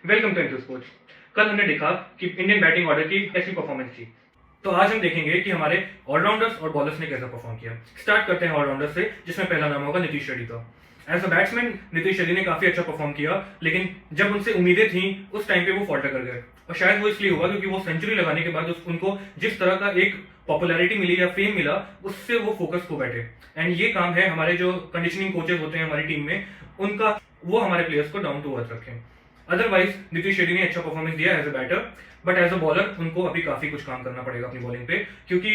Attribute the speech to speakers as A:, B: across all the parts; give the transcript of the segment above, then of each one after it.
A: Welcome two into sports. कल हमने देखा कि इंडियन बैटिंग ऑर्डर की कैसी परफॉर्मेंस थी, तो आज हम देखेंगे कि हमारे ऑलराउंडर्स और बॉलर्स ने कैसा परफॉर्म किया। स्टार्ट करते हैं ऑलराउंडर से, जिसमें पहला नाम होगा नीतीश रेड्डी का। As a batsman Nitish Reddy ने काफी अच्छा परफॉर्म किया, लेकिन जब उनसे उम्मीदें थी उस टाइम पे वो फॉल्टर कर गए, और शायद वो इसलिए हुआ क्योंकि वो सेंचुरी लगाने के बाद उनको जिस तरह का एक पॉपुलैरिटी मिली या फेम मिला, उससे वो फोकस खो बैठे। एंड ये काम है हमारे जो कंडीशनिंग कोचेस होते हैं हमारी टीम में, उनका, वो हमारे प्लेयर्स को डाउन टू अर्थ रखें। अदरवाइज नीतीश रेड्डी ने अच्छा परफॉर्मेंस दिया as a batter, but as a bowler उनको अभी काफी कुछ काम करना पड़ेगा अपनी बॉलिंग पे, क्योंकि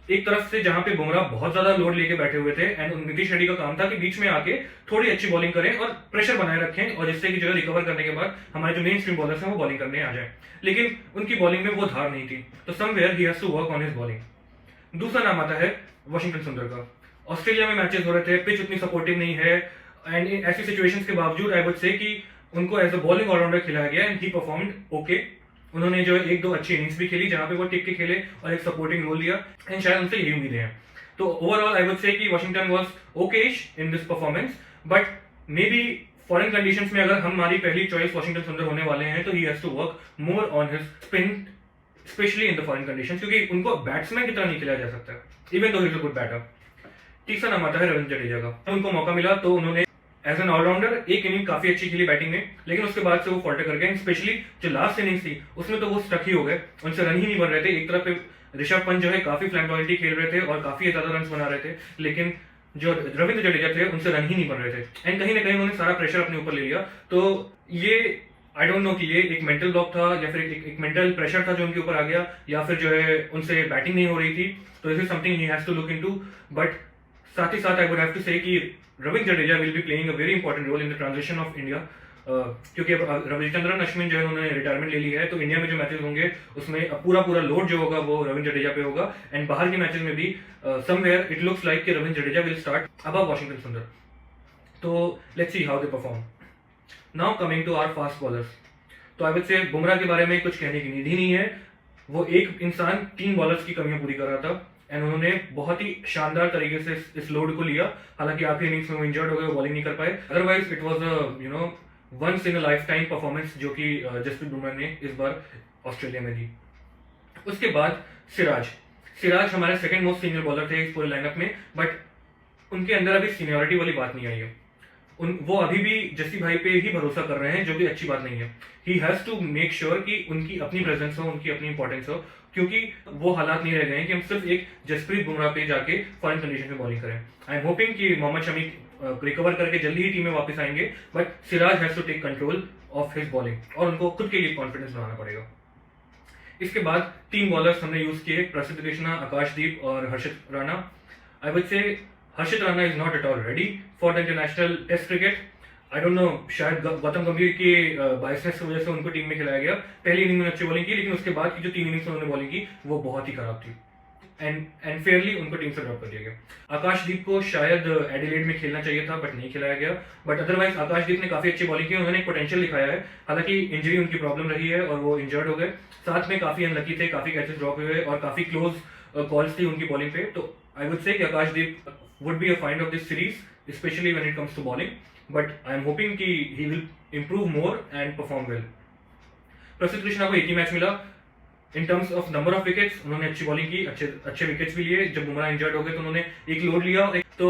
A: एक तरफ से जहां पे बुमराह बहुत ज्यादा लोड लेके बैठे हुए थे, एंड नीतीश रेड्डी का काम था कि बीच में आके थोड़ी अच्छी बॉलिंग करें और प्रेशर बनाए रखें, और जिससे कि जो है रिकवर करने के बाद हमारे जो मेन स्ट्रीम बॉलर्स हैं वो बॉलिंग करने आ जाए। लेकिन उनकी बॉलिंग में वो धार नहीं थी, तो somewhere he has to work on his bowling. दूसरा नाम आता है वॉशिंगटन सुंदर का। ऑस्ट्रेलिया में मैचेस हो रहे थे, पिच उतनी सपोर्टिव नहीं है, एंड ऐसी सिचुएशंस के बावजूद आई वुड से कि उनको एज अ बॉलिंग ऑलराउंडर खिलाया गया एंड ही परफॉर्म्ड ओके। उन्होंने जो एक दो अच्छी इनिंग्स भी खेली जहां पे वो टिक के खेले और एक सपोर्टिंग रोल लिया, एंड शायद उनसे यही उम्मीदें हैं। तो ओवरऑल आई वुड से कि Washington was Okesh in this performance, but may be foreign conditions में अगर हमारी पहली चॉइस वॉशिंगटन सुंदर होने वाले हैं तो he has to work more on his spin, specially in the foreign conditions, क्योंकि उनको बैट्समैन की तरह नहीं खिलाया जा सकता even though he is a good batter. तीसरा नाम आता है रविंद्र जडेजा का। उनको मौका मिला तो उन्होंने एज एन ऑलराउंडर एक इनिंग काफी अच्छी खेली बैटिंग में, लेकिन उसके बाद से वो फॉल्टर कर गए। स्पेशली जो लास्ट इनिंग्स थी उसमें तो वो स्टक ही हो गए, उनसे रन ही नहीं बन रहे थे। एक तरफ पे ऋषभ पंत जो है काफी फ्लैंक्वालिटी खेल रहे थे और काफी ज्यादा रन बना रहे थे, लेकिन जो रविंद्र जडेजा थे उनसे रन ही नहीं बन रहे थे, एंड कहीं ना कहीं उन्होंने सारा प्रेशर अपने ऊपर ले लिया। तो ये आई डोंट नो कि ये एक मेंटल ब्लॉक था या फिर एक मेंटल प्रेशर था जो उनके ऊपर आ गया, या फिर जो है उनसे बैटिंग नहीं हो रही थी। तो this is something he has to look into. But साथ ही साथ I would have to say कि Ravindra Jadeja will be playing a very important role in the transition of India, क्योंकि अब रविचंद्रन अश्विन जो है उन्होंने रिटायरमेंट ले ली है, तो इंडिया में जो मैचेस होंगे उसमें अब पूरा लोड जो होगा वो रविंद्र जडेजा पे होगा, एंड बाहर के मैचेस में भी समवेयर इट लुक्स लाइक कि Ravindra Jadeja will start above Washington Sundar. तो let's see how they perform. Now coming to our fast bowlers, तो आई वुड से बुमराह के बारे में कुछ कहने की नीड ही नहीं है। वो एक इंसान 3 बॉलर्स की कमियां पूरी कर रहा था, एंड उन्होंने बहुत ही शानदार तरीके से इस लोड को लिया। हालांकि आखिरी इनिंग्स में वो इंजर्ड हो गए, बॉलिंग नहीं कर पाए। Otherwise it was a once in a lifetime performance जो कि जसप्रीत बुमराह ने इस बार ऑस्ट्रेलिया में दी। उसके बाद सिराज हमारे सेकंड मोस्ट सीनियर बॉलर थे इस पूरे लाइनअप में, बट उनके अंदर अभी सीनियरिटी वाली बात नहीं आई है। वो अभी भी जस्सी भाई पे ही भरोसा कर रहे हैं, जो कि अच्छी बात नहीं है। He has to make sure कि उनकी अपनी प्रेजेंस हो, उनकी अपनी इंपॉर्टेंस हो, क्योंकि वो हालात नहीं रह गए हैं कि हम सिर्फ एक जसप्रीत बुमराह पे जाके फॉरेन कंडीशन में बॉलिंग करें। आई एम होपिंग कि मोहम्मद शमी रिकवर करके जल्दी ही टीम में वापस आएंगे, but Siraj has to take control of his bowling और उनको खुद के लिए कॉन्फिडेंस बनाना पड़ेगा। इसके बाद 3 बॉलर्स हमने यूज किए, प्रसिद्ध कृष्णा, आकाशदीप और हर्षित Rana. I would say Harshit Rana is not at all ready for the international test cricket. I don't know, शायद गौतम गंभीर की बायसनेस की वजह से उनको टीम में खिलाया गया। पहली इनिंग में अच्छी बॉलिंग की, लेकिन उसके बाद की जो 3 इनिंग्स उन्होंने बॉलिंग की वो बहुत ही खराब थी, एंड फेयरली उनको टीम से ड्रॉप कर दिया गया। आकाशदीप को शायद एडिलेड में खेलना चाहिए था, बट नहीं खिलाया गया। बट अदरवाइज आकाशदीप ने काफी अच्छी बॉलिंग की, उन्होंने एक पोटेंशियल दिखाया है। हालांकि इंजरी उनकी प्रॉब्लम रही है और वो इंजर्ड हो गए, साथ में काफी अनलकी थे, काफी कैचेस ड्रॉप हुए और काफी क्लोज कॉल्स थी उनकी बॉलिंग पे। तो आई वुड से कि Akashdeep would be a find of this series, specially when it comes to bowling, but I am hoping कि he will improve more and perform well. Prasidh Krishna को एक ही मैच मिला in terms of number of wickets, उन्होंने अच्छी bowling की, अच्छे wickets भी लिए। जब बुमराह इंजर्ड हो गए तो उन्होंने एक लोड लिया, तो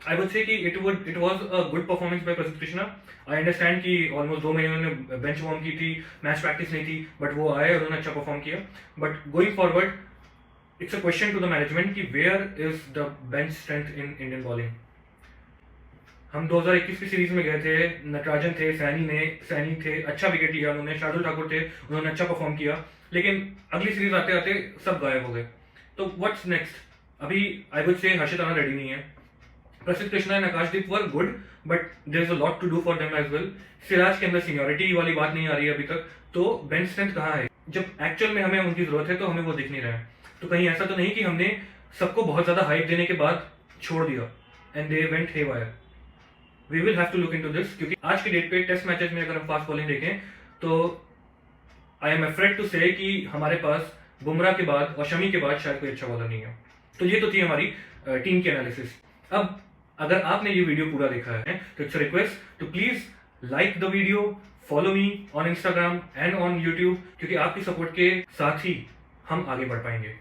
A: आई वुड से कि it was a good performance by प्रसिद्ध कृष्णा। आई अंडरस्टैंड कि ऑलमोस्ट 2 महीने उन्होंने बेंच वार्म की थी, मैच प्रैक्टिस नहीं थी, बट वो आए और उन्होंने अच्छा परफॉर्म किया। But going forward it's a question to the management कि where is the bench strength in Indian bowling. हम 2021 की सीरीज में गए थे, नटराजन थे, सैनी थे, अच्छा विकेट लिया उन्होंने, शार्दुल ठाकुर थे, उन्होंने अच्छा परफॉर्म किया, लेकिन अगली सीरीज आते आते सब गायब हो गए। तो व्हाट्स नेक्स्ट? अभी आई would say Harshit Rana ready नहीं है। Prasidh Krishna and Akashdeep were good, but there is a lot to do for them as well. Siraj के अंदर सीनियरिटी वाली बात नहीं आ रही है अभी तक, तो बेंच स्ट्रेंथ कहाँ है? जब एक्चुअल में हमें उनकी जरूरत है तो हमें वो दिख नहीं रहा है। तो कहीं ऐसा तो नहीं कि हमने सबको बहुत ज्यादा हाइप देने के बाद छोड़ दिया and they went haywire. We will have to look into this, क्योंकि आज के डेट पे टेस्ट मैचेस में अगर हम फास्ट बॉलिंग देखें तो I am afraid to say कि हमारे पास बुमराह के बाद और शमी के बाद शायद कोई अच्छा बॉलर नहीं है। तो ये तो थी हमारी टीम की एनालिसिस। अब अगर आपने ये वीडियो पूरा देखा है तो it's request to please like the video, follow me on Instagram and on YouTube, क्योंकि आपकी सपोर्ट के साथ ही हम आगे बढ़ पाएंगे।